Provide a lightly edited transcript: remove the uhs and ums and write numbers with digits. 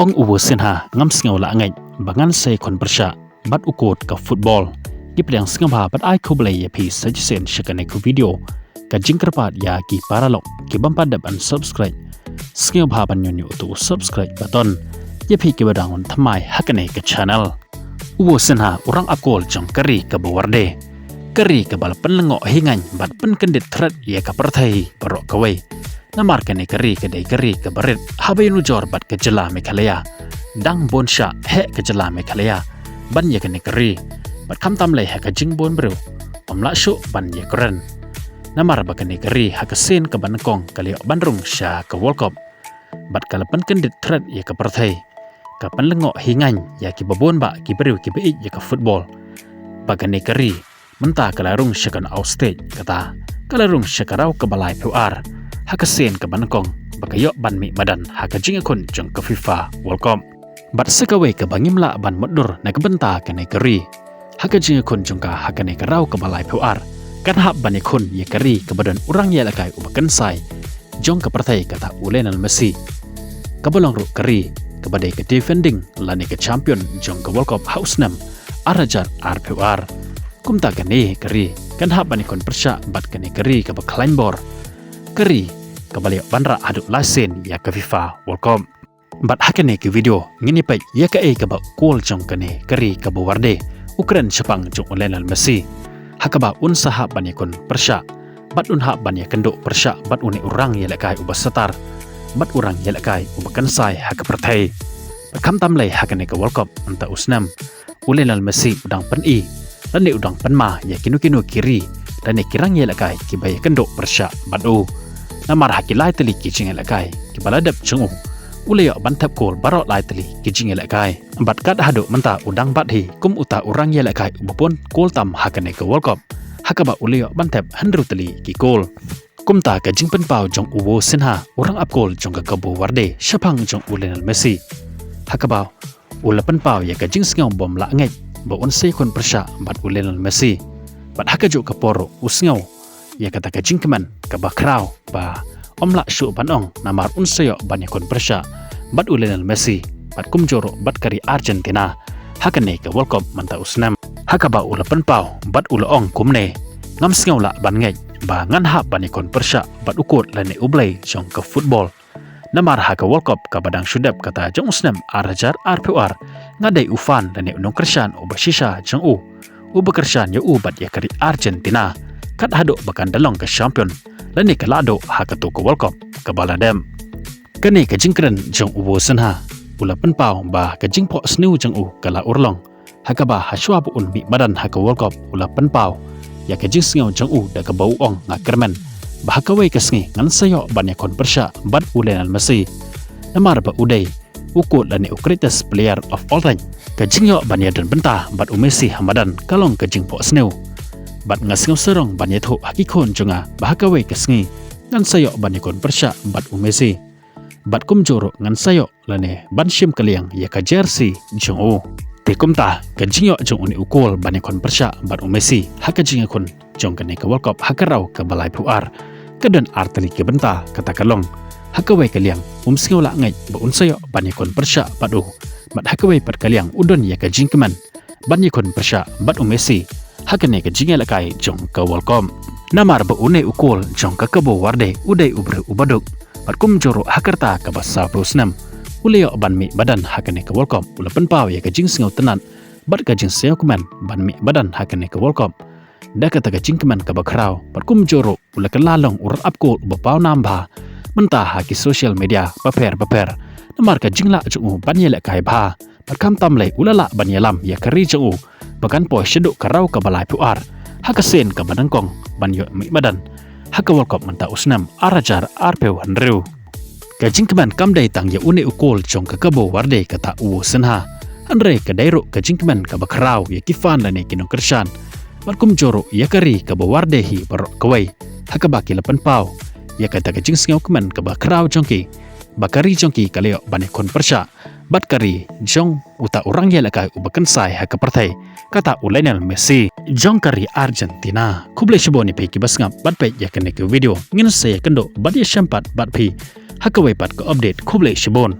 Ong uwo sinha ngam singaw la ngai bangan sei kon persha bat ukot ka football ki plyang singam bat ai khoblai ya phi sajisen shakane ku video ka jingkerpat ya ki paralok ki bampa dap unsubscribe singaw ban nyu tu subscribe button ya phi ki badang thamai hakane ka channel uwo sinha urang akol jong kari ka bawarde kari ka bal penlengo hingan bat pen kendit threat ya ka perthai parok kawai namar kene kari kedai kari ke barit habai nujor bat ke jela Meghalaya dang bonsha he ke jela Meghalaya ban ye kene kari bat kam tam lai ha ke jing bon bro omla shu ban ye keren namar ba kene kari ha ke sen ke banakong kali bandrung sha ke World Cup bat kalapan kendit threat ye ke perthai ka penlengo hingan ya ki babon ba ki bro ki be ye ke football ba kene kari menta kalarung shakan outstage kata kalarung shakarau ke balai PR hakasen ke banakong bakayok ban mi madan hakajing akun jong ke FIFA World Cup bat sekawe ke bangimla ban modur na kebenta ke negeri hakajing akun jong ka hakane karau ke balai PR kan hab ban ikun ye kari ke badan urang ye lakai ubakan sai jong ke partai kata Lionel Messi kabolong ru kari ke badai ke defending lani ke champion jong ke World Cup house nam arajar RPR kumta kene kari kan hab ban ikun persya bat ke negeri ke baklaimbor kari kembali bandra aduk lasen ya ke FIFA World Cup bat hakane ke video ngini pai ya ke ba kol jong kane kari ke bawarde Ukraine Jepang jong Lionel Messi hakaba un sahab ban yakun persya bat un hab ban ya kenduk persya bat uni urang ya lekai ubas setar bat urang ya lekai ubakan sai hak pertai kam tam lai hakane ke World Cup anta usnam Lionel Messi udang pen i dan ni udang pen ma ya kinu kiri dan ni kirang ya lekai ki bay kenduk persya bat u namar haki lai teli kijing elekai ki baladap jungu uleyo bantap kol barok lai teli kijing elekai bat kat hadu menta udang bat hi kum uta urang elekai ubapun kol tam hakane ke World Cup hakaba uleyo bantap handru teli ki kol kum ta ke jing pen pau jong uwo sinha urang ap kol jong ke kabu warde shapang jong Lionel Messi hakaba ula pen pau ya ke jing sngau bom la ngai ba un sei kon persya bat Lionel Messi bat hakaju ke poro usngau ya kata ke jingkeman ke bakrau ba omla shu banong namar unsayo banyakon persya bat Lionel Messi bat kumjoro bat kari Argentina hakane ke World Cup manta usnam hakaba ula penpau bat ula ong kumne ngam sngawla ban ngai ba ngan ha banyakon persya bat ukut lane ublay jong ke football namar ha ke World Cup ka badang shudap kata jong usnam arajar RPR ngadai ufan lane unong kersyan ubashisha jong ubakersyan ya bat ya kari Argentina kat haduk bakan dalong ke champion lani ke lado hakatu ke World Cup ke baladem kani ke jingkren jong uwo senha ula penpau ba ke jingpo sniu jong kala urlong hakaba haswa bu un mi badan haka World Cup ula penpau ya ke jing sngau jong da ke bau ong ngakermen ba hakawai ke sngi ngan sayo banyak kon persya bat Lionel Messi namar ba udai ukut lani greatest player of all time ke jingyo banyadan bentah bat Messi hamadan kalong ke jingpo sniu bat ngasngau serong banyetho hakikon jonga bahakawai kesngi ngan sayo banyakon persya bat Messi bat kumjoro ngan sayo lane ban shim kaliang ya ka jersey jong tekum ta kajingyo jong uni ukol banyakon persya bat Messi hakajing akon jong kane ke World Cup hakarau ke balai PR kedan arteli ke benta kata kalong hakawai kaliang sngau la ngai ba un sayo banyakon persya bat bat hakawai pat kaliang udon ya ka jingkeman banyakon persya bat Messi hakane ke jingel kai jong ke World Cup namar ba une ukol jong ke kebo warde udai ubre ubaduk bat kum joro hakarta ke basa prosnam uleyo ban mi badan hakane ke World Cup ula penpau ya ke jing singau tenan bat ke jing seo kuman ban mi badan hakane ke World Cup da kata ke jing kuman ke bakrau bat kum joro ula ke lalong urat apkol bapau namba mentah haki social media paper namar ke jingla jong ban yele kai ba bat kam tamlai ulala ban yalam ya kari jong bakan po syeduk karau ke balai PR hakasen ke badangkong banyo mi badan haka World Cup menta usnam arajar RPW hanrew kajing keman kam dai tang ya une ukol jong ke kebo warde kata uwo senha andre ke dairo kajing keman ke bakrau ya kifan lane kinong kersyan barkum joro ya kari ke warde hi barok kawai haka baki lepen pau ya kata kajing sngau keman ke bakrau jongki bakari jongki kaleo banekon persya bat kari jong uta orang ya lakai ubakan sai haka partai kata Lionel Messi jong kari Argentina kuble shiboni pe kibasngap bat pe ya kene ke video ngin saya kendo bat ya shampat bat pi haka wepat ke update kuble shibon